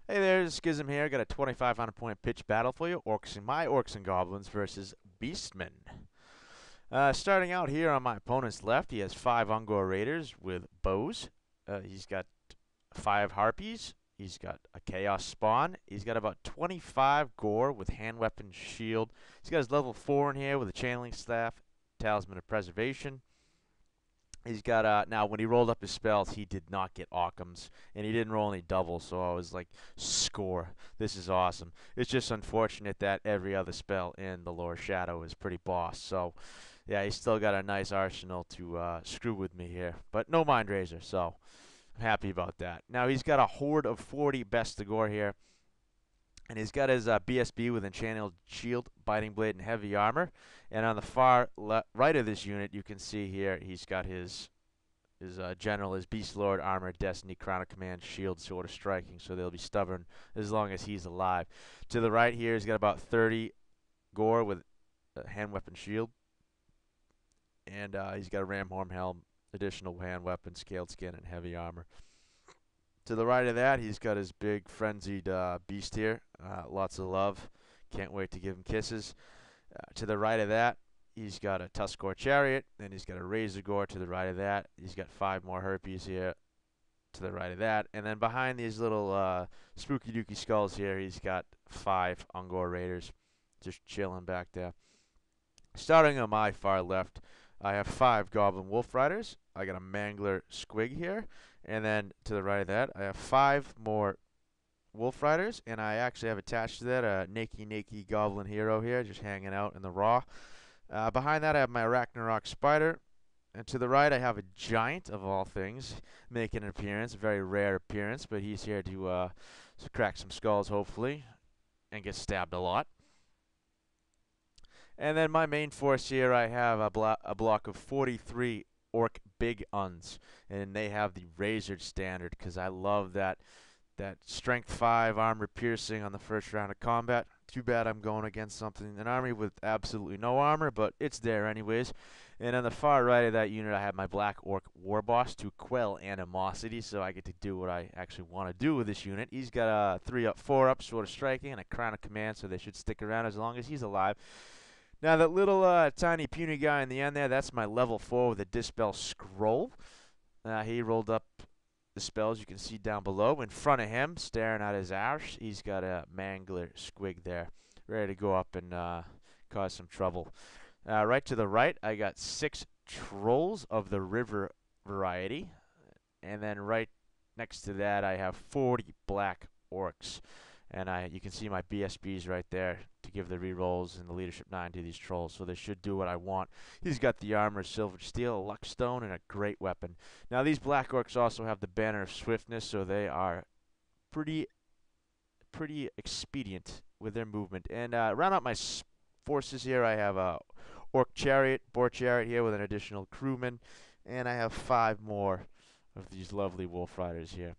Hey there, Schism here. Got a 2,500 point pitch battle for you. My Orcs and Goblins versus Beastmen. Starting out here on my opponent's left, he has 5 Ungor Raiders with bows. He's got 5 Harpies. He's got a Chaos Spawn. He's got about 25 Gore with hand weapon shield. He's got his level 4 in here with a channeling staff, Talisman of Preservation. He's got now when he rolled up his spells, he did not get Occams, and he didn't roll any doubles. So I was like, score! This is awesome. It's just unfortunate that every other spell in the Lower Shadow is pretty boss. So yeah, he's still got a nice arsenal to screw with me here, but no Mind Razor, so I'm happy about that. Now he's got a horde of 40 Best of Gore here, and he's got his BSB with Enchanted Shield, Biting Blade, and Heavy Armor. And on the far right of this unit, you can see here he's got his general, his Beast Lord, Armor, Destiny, Crown of Command, Shield, Sword of Striking. So they'll be stubborn as long as he's alive. To the right here, he's got about 30 Gore with a hand weapon shield, and he's got a Ramhorn helm, additional hand weapon, scaled skin, and heavy armor. To the right of that, he's got his big frenzied beast here. Lots of love. Can't wait to give him kisses. To the right of that, he's got a Tuskor Chariot. Then he's got a Razor Gore to the right of that. He's got 5 more Harpies here to the right of that. And then behind these little spooky dooky skulls here, he's got 5 Ungor Raiders just chilling back there. Starting on my far left, I have 5 Goblin Wolf Riders. I got a Mangler Squig here. And then to the right of that, I have 5 more Wolf Riders. And I actually have attached to that a Nakey Goblin Hero here, just hanging out in the raw. Behind that, I have my Ragnarok Spider. And to the right, I have a Giant, of all things, making an appearance. A very rare appearance, but he's here to crack some skulls, hopefully, and get stabbed a lot. And then my main force here, I have a block of 43 Orc Big Uns, and they have the Razored Standard because I love that Strength 5 armor piercing on the first round of combat. Too bad I'm going against an army with absolutely no armor, but it's there anyways. And on the far right of that unit, I have my Black Orc War Boss to quell animosity, so I get to do what I actually want to do with this unit. He's got a 3-up, 4-up Sword of Striking, and a Crown of Command, so they should stick around as long as he's alive. Now that little tiny puny guy in the end there, that's my level 4 with a Dispel Scroll. He rolled up the spells you can see down below. In front of him, staring at his arse, he's got a Mangler Squig there, ready to go up and cause some trouble. Right to the right, I got 6 Trolls of the River variety. And then right next to that, I have 40 Black Orcs. And you can see my BSBs right there to give the rerolls and the leadership 9 to these trolls, so they should do what I want. He's got the armor, silver steel, a luck stone, and a great weapon. Now these Black Orcs also have the banner of swiftness, so they are pretty expedient with their movement. And round out my forces here, I have a Orc Chariot, Boar Chariot here with an additional crewman, and I have 5 more of these lovely Wolf Riders here.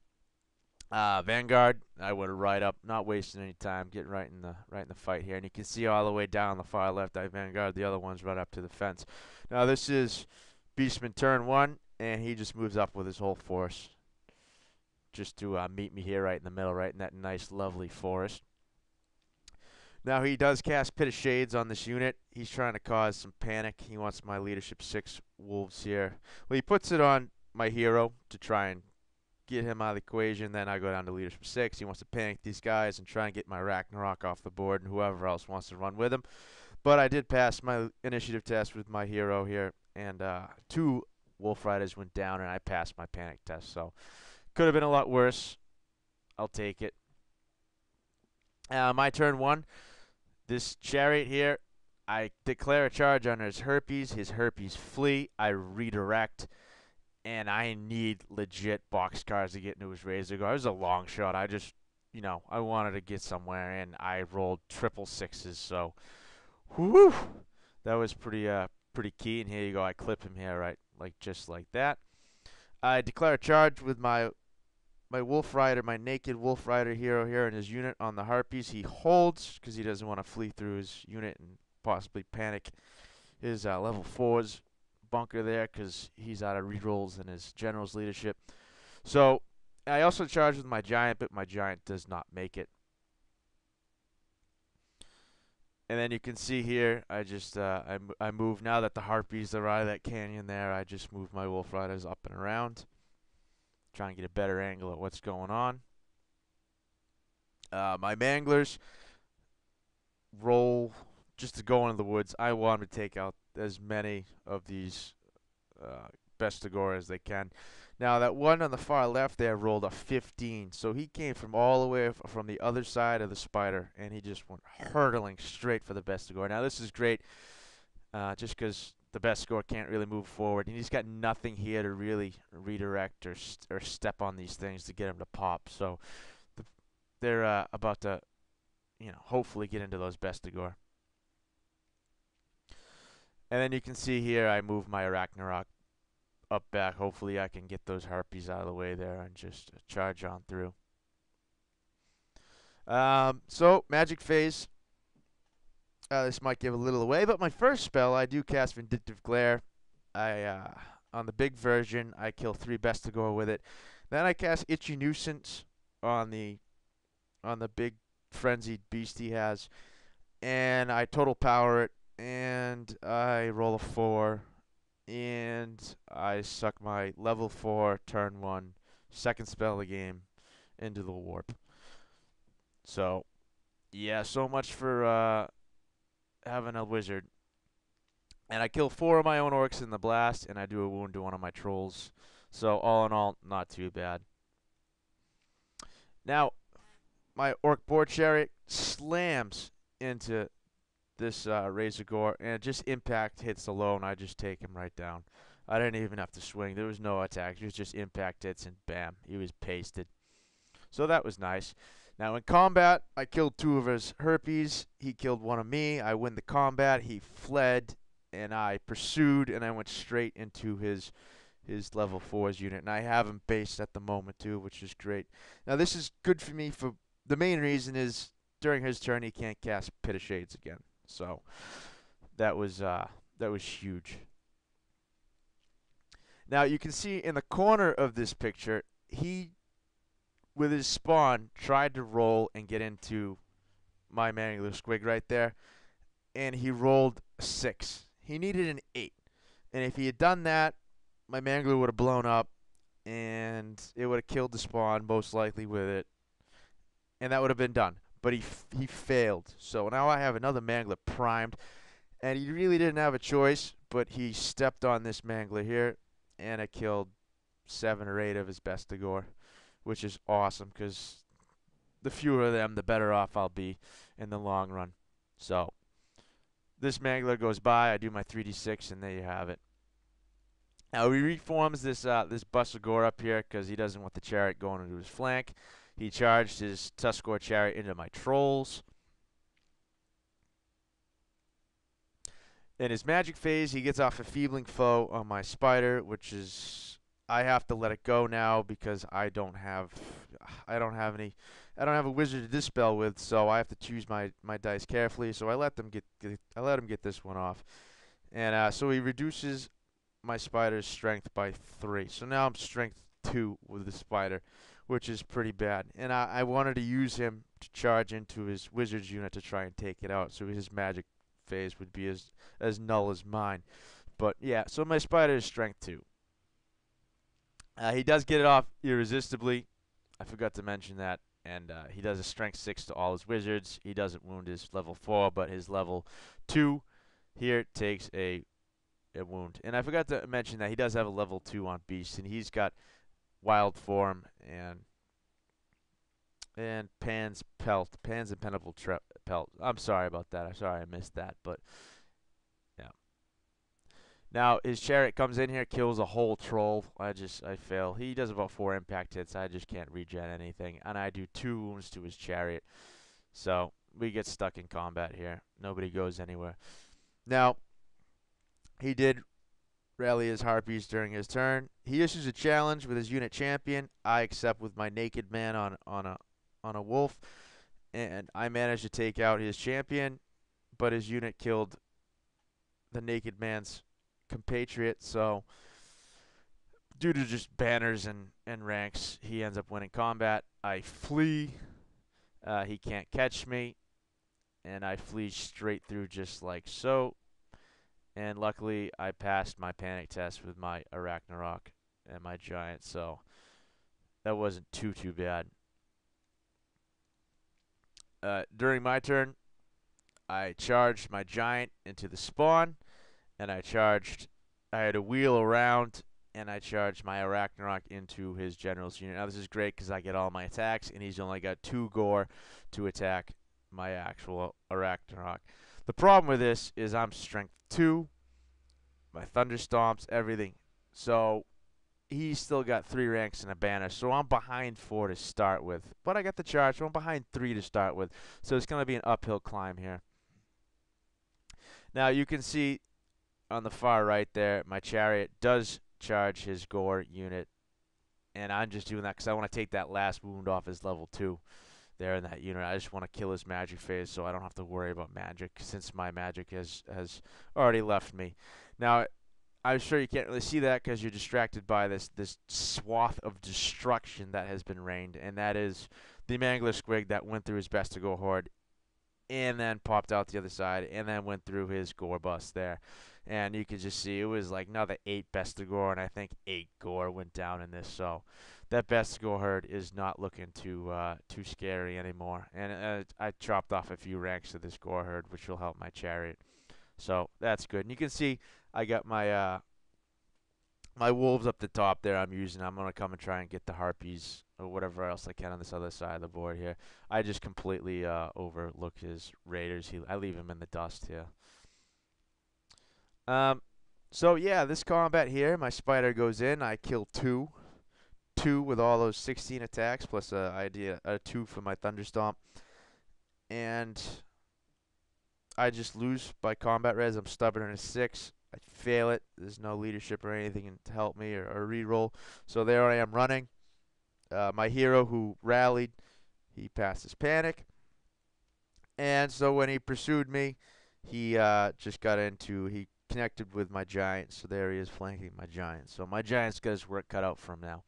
Vanguard, I would ride up, not wasting any time, getting right in the fight here. And you can see all the way down on the far left, I Vanguard the other ones right up to the fence. Now this is Beastman turn 1, and he just moves up with his whole force just to meet me here right in the middle, right in that nice, lovely forest. Now he does cast Pit of Shades on this unit. He's trying to cause some panic. He wants my leadership 6 wolves here. Well, he puts it on my hero to try and get him out of the equation. Then I go down to leadership 6. He wants to panic these guys and try and get my Ragnarok off the board, and whoever else wants to run with him. But I did pass my initiative test with my hero here, and 2 Wolf Riders went down, and I passed my panic test. So could have been a lot worse. I'll take it. My turn 1. This chariot here, I declare a charge on his Harpies. His Harpies flee. I redirect. And I need legit boxcars to get into his Razor Guard. It was a long shot. I just, I wanted to get somewhere, and I rolled triple 6s. So, whoo, that was pretty key. And here you go. I clip him here, right, just like that. I declare a charge with my Wolf Rider, my naked Wolf Rider hero here, and his unit on the Harpies. He holds because he doesn't want to flee through his unit and possibly panic his level 4s. Bunker there because he's out of rerolls in his general's leadership. So I also charge with my giant, but my giant does not make it. And then you can see here, I just I move now that the harpies are out of that canyon there. I just move my wolf riders up and around, try and get a better angle at what's going on. My manglers roll just to go into the woods. I want them to take out as many of these Bestigor as they can. Now that one on the far left there rolled a 15, so he came from all the way from the other side of the spider, and he just went hurtling straight for the Bestigor. Now this is great, just because the Bestigor can't really move forward, and he's got nothing here to really redirect or step on these things to get him to pop. So they're about to, hopefully get into those Bestigor. And then you can see here I move my Arachnarok up back. Hopefully I can get those harpies out of the way there and just charge on through. So magic phase. This might give a little away, but my first spell I do cast Vindictive Glare. On the big version I kill 3 Bestigor with it. Then I cast Itchy Nuisance on the big frenzied beast he has, and I total power it, and I roll a 4. And I suck my level 4 turn 1 second spell of the game into the warp. So yeah, so much for having a wizard. And I kill 4 of my own orcs in the blast, and I do a wound to one of my trolls. So all in all, not too bad. Now my orc board chariot slams into this Razor Gore, and just impact hits alone, I just take him right down. I didn't even have to swing. There was no attack. It was just impact hits, and bam, he was pasted. So that was nice. Now in combat, I killed 2 of his harpies. He killed 1 of me. I win the combat. He fled, and I pursued, and I went straight into his level 4's unit, and I have him based at the moment too, which is great. Now this is good for me for the main reason is during his turn he can't cast Pit of Shades again. So that was huge. Now you can see in the corner of this picture, he, with his spawn, tried to roll and get into my Mangler Squig right there, and he rolled a 6. He needed an 8, and if he had done that, my Mangler would have blown up, and it would have killed the spawn most likely with it, and that would have been done. But he failed. So now I have another Mangler primed, and he really didn't have a choice, but he stepped on this Mangler here, and I killed 7 or 8 of his Bestigor, which is awesome, because the fewer of them, the better off I'll be in the long run. So this Mangler goes by, I do my 3d6, and there you have it. Now he reforms this Bestigor up here, because he doesn't want the chariot going into his flank. He charged his Tuskor chariot into my trolls. In his magic phase, he gets off a Feebling Foe on my spider, which is I have to let it go now because I don't have a wizard to dispel with, so I have to choose my dice carefully. So I let him get this one off, and so he reduces my spider's strength by 3. So now I'm strength 2 with the spider, which is pretty bad. And I wanted to use him to charge into his wizard's unit to try and take it out, so his magic phase would be as null as mine. But yeah, so my spider is strength 2. He does get it off irresistibly. I forgot to mention that. And he does a strength 6 to all his wizards. He doesn't wound his level 4, but his level 2 here takes a wound. And I forgot to mention that he does have a level 2 on Beast, and he's got Wild Form and Pan's Impenetrable Pelt. I'm sorry about that. I'm sorry I missed that, but yeah. Now his chariot comes in here, kills a whole troll. I fail. He does about 4 impact hits. I just can't regen anything, and I do 2 wounds to his chariot. So we get stuck in combat here. Nobody goes anywhere. Now he did rally his harpies during his turn. He issues a challenge with his unit champion. I accept with my naked man on a wolf, and I managed to take out his champion, but his unit killed the naked man's compatriot. So due to just banners and ranks, he ends up winning combat. I flee. He can't catch me, and I flee straight through just like so. And luckily, I passed my panic test with my Arachnarok and my giant, so that wasn't too bad. During my turn, I charged my giant into the spawn, and I had to wheel around, and I charged my Arachnarok into his general's unit. Now, this is great because I get all my attacks, and he's only got 2 gore to attack my actual Arachnarok. The problem with this is I'm strength 2, my Thunderstomps, everything. So he's still got 3 ranks and a banner, so I'm behind 4 to start with. But I got the charge, so I'm behind 3 to start with. So it's going to be an uphill climb here. Now you can see on the far right there, my chariot does charge his gore unit, and I'm just doing that because I want to take that last wound off his level 2 there in that unit. I just want to kill his magic phase so I don't have to worry about magic, since my magic has already left me. Now, I'm sure you can't really see that because you're distracted by this swath of destruction that has been rained, and that is the Mangler Squig that went through his Bestigo Horde and then popped out the other side and then went through his gore bust there. And you can just see it was like another 8 Bestigor, and I think 8 gore went down in this. So that Bestigor herd is not looking too scary anymore. And I chopped off a few ranks of this gore herd, which will help my chariot. So that's good. And you can see I got my my wolves up the top there I'm using. I'm going to come and try and get the harpies or whatever else I can on this other side of the board here. I just completely overlook his raiders. I leave him in the dust here. So yeah, this combat here, my spider goes in. I kill 2 with all those 16 attacks, plus a 2 for my Thunderstomp. And I just lose by combat res. I'm stubborn in a 6. I fail it. There's no leadership or anything to help me or reroll. So there I am running. My hero who rallied, he passed his panic. And so when he pursued me, he just got into, he connected with my giant. So there he is flanking my giant. So my giant's got his work cut out for him now.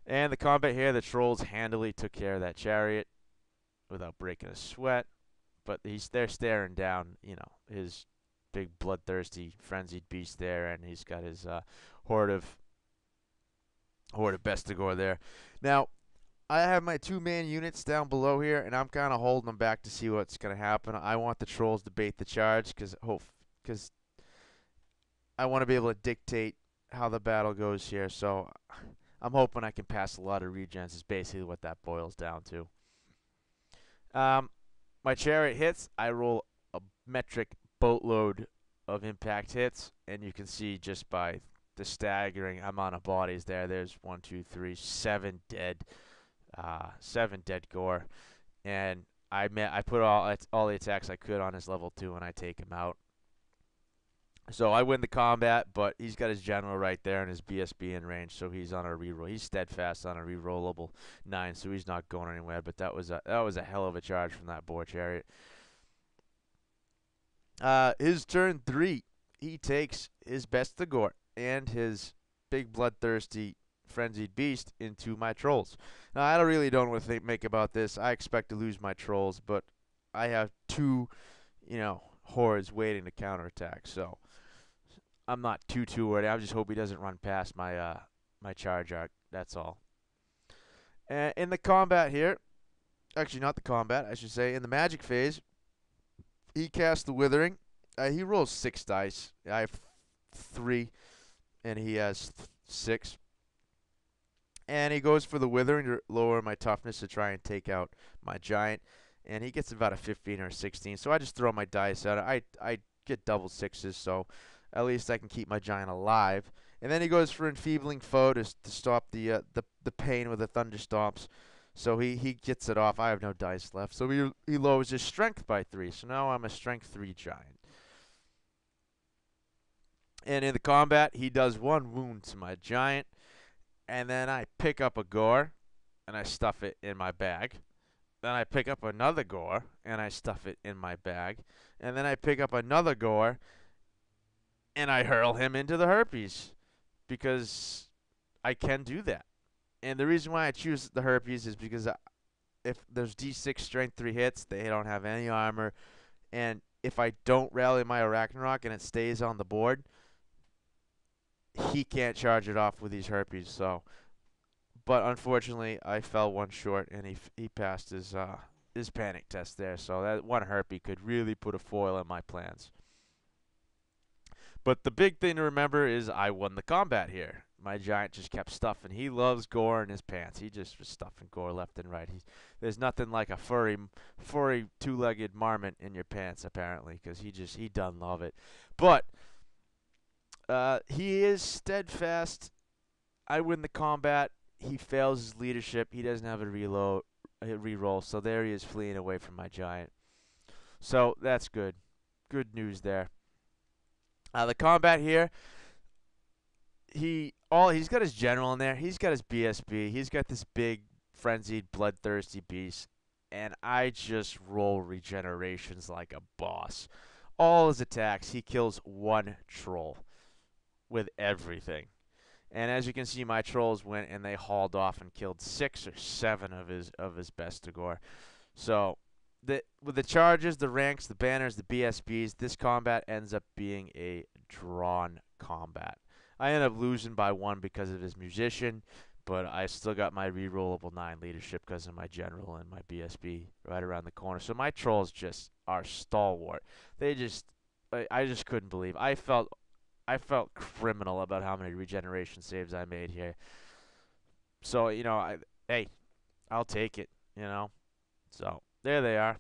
And the combat here, the trolls handily took care of that chariot without breaking a sweat. But they're staring down, you know, his big bloodthirsty frenzied beast there, and he's got his horde of Bestigor there. Now I have my 2 man units down below here, and I'm kind of holding them back to see what's going to happen. I want the trolls to bait the charge because I want to be able to dictate how the battle goes here. So I'm hoping I can pass a lot of regens is basically what that boils down to. My chariot hits. I roll a metric boatload of impact hits, and you can see just by the staggering amount of bodies there. There's 1, 2, 3, 7 dead, 7 dead gore, and I put all the attacks I could on his level 2, and I take him out. So I win the combat, but he's got his general right there and his BSB in range, so he's on a reroll. He's steadfast on a rerollable 9, so he's not going anywhere. But that was a hell of a charge from that boar chariot. His turn 3, he takes his Bestigor and his big bloodthirsty frenzied beast into my trolls. Now I really don't know what to make about this. I expect to lose my trolls, but I have 2, you know, hordes waiting to counterattack. So I'm not too worried. I just hope he doesn't run past my my charge arc. That's all. In the combat here, actually not the combat, I should say, in the magic phase, he casts the Withering. He rolls 6 dice. I have 3, and he has 6. And he goes for the Withering to lower my toughness to try and take out my giant. And he gets about a 15 or a 16. So I just throw my dice out. I get double 6s, so at least I can keep my giant alive. And then he goes for Enfeebling Foe to stop the pain with the Thunderstomps. So he gets it off. I have no dice left. So he lowers his strength by 3. So now I'm a strength 3 giant. And in the combat, he does 1 wound to my giant. And then I pick up a gore, and I stuff it in my bag. Then I pick up another gore, and I stuff it in my bag. And then I pick up another gore, and I hurl him into the harpies. because I can do that. And the reason why I choose the Herpes is because if there's D6 strength 3 hits, they don't have any armor. And if I don't rally my Arachnarok and it stays on the board, he can't charge it off with these Herpes. So, but unfortunately, I fell one short, and he passed his panic test there. So that one Herpes could really put a foil in my plans. But the big thing to remember is I won the combat here. My giant just kept stuffing. He loves gore in his pants. He just was stuffing gore left and right. There's nothing like a furry two-legged marmot in your pants, apparently, because he done love it. But he is steadfast. I win the combat. He fails his leadership. He doesn't have a reroll, so there he is fleeing away from my giant. So that's good. Good news there. The combat here, he's got his general in there. He's got his BSB. He's got this big, frenzied, bloodthirsty beast. And I just roll regenerations like a boss. All his attacks, he kills one troll with everything. And as you can see, my trolls went and they hauled off and killed 6 or 7 of his Bestigor. So with the charges, the ranks, the banners, the BSBs, this combat ends up being a drawn combat. I end up losing by 1 because of his musician, but I still got my rerollable 9 leadership because of my general and my BSB right around the corner. So my trolls just are stalwart. I just couldn't believe. I felt criminal about how many regeneration saves I made here. So, hey, I'll take it, So there they are.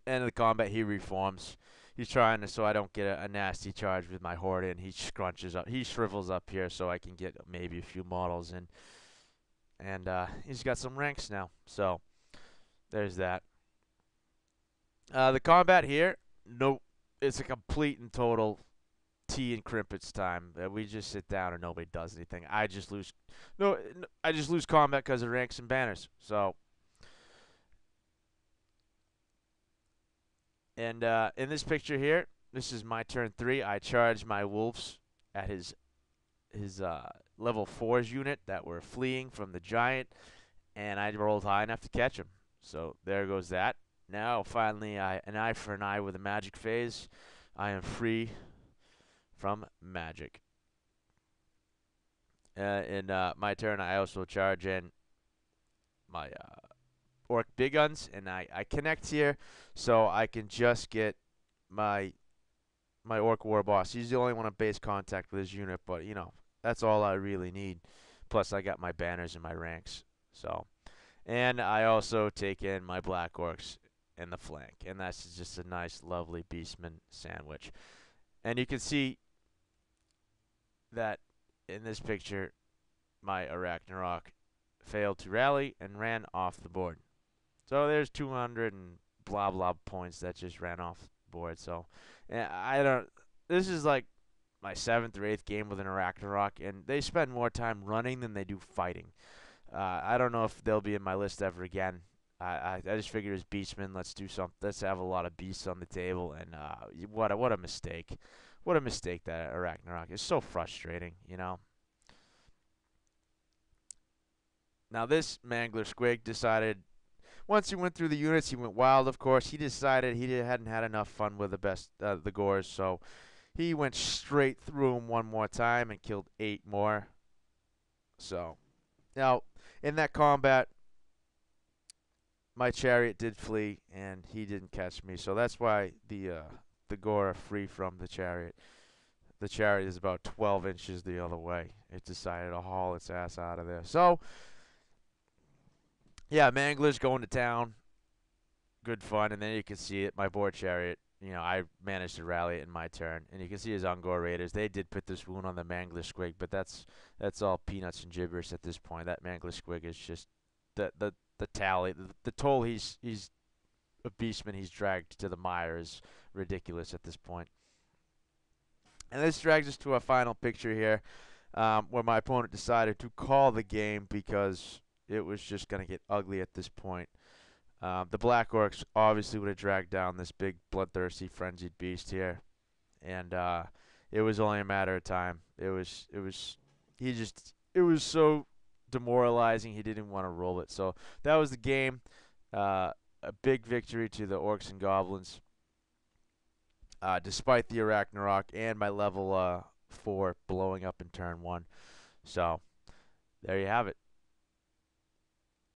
End of the combat, he reforms. He's trying to, so I don't get a nasty charge with my horde in. He scrunches up. He shrivels up here so I can get maybe a few models in. And he's got some ranks now. So there's that. The combat here, nope. It's a complete and total tea and crimpets time. We just sit down and nobody does anything. I just lose combat because of ranks and banners. So, and in this picture here, this is my turn 3. I charged my wolves at his level 4's unit that were fleeing from the giant, and I rolled high enough to catch him. So there goes that. Now finally, an eye for an eye with a magic phase. I am free from magic. In my turn, I also charge in my orc big guns, and I connect here, so I can just get my orc war boss. He's the only one on base contact with his unit, but that's all I really need. Plus, I got my banners and my ranks. So, and I also take in my black orcs in the flank, and that's just a nice, lovely Beastman sandwich. And you can see that in this picture, my Arachnarok failed to rally and ran off the board. So there's 200 and blah blah points that just ran off the board. So this is like my 7th or 8th game with an Arachnarok, and they spend more time running than they do fighting. I don't know if they'll be in my list ever again. I just figured as Beastmen, let's do something. Let's have a lot of beasts on the table, and what a mistake. What a mistake that Arachnarok is. So frustrating, Now this Mangler Squig decided, once he went through the units, he went wild, of course. He decided he hadn't had enough fun with the Gores, so he went straight through them one more time and killed 8 more. So, now, in that combat, my chariot did flee, and he didn't catch me. So that's why the Gore are free from the chariot. The chariot is about 12 inches the other way. It decided to haul its ass out of there. So, yeah, Mangler's going to town. Good fun. And then you can see it, my board chariot. I managed to rally it in my turn. And you can see his Ungor Raiders. They did put this wound on the Mangler Squig, but that's all peanuts and gibberish at this point. That Mangler Squig is just the tally. The toll he's a Beastman he's dragged to the mire is ridiculous at this point. And this drags us to our final picture here, where my opponent decided to call the game because it was just going to get ugly at this point. The Black Orcs obviously would have dragged down this big, bloodthirsty, frenzied beast here. And it was only a matter of time. It was so demoralizing. He didn't want to roll it. So that was the game. A big victory to the Orcs and Goblins, despite the Ragnarok and my level 4 blowing up in turn 1. So there you have it.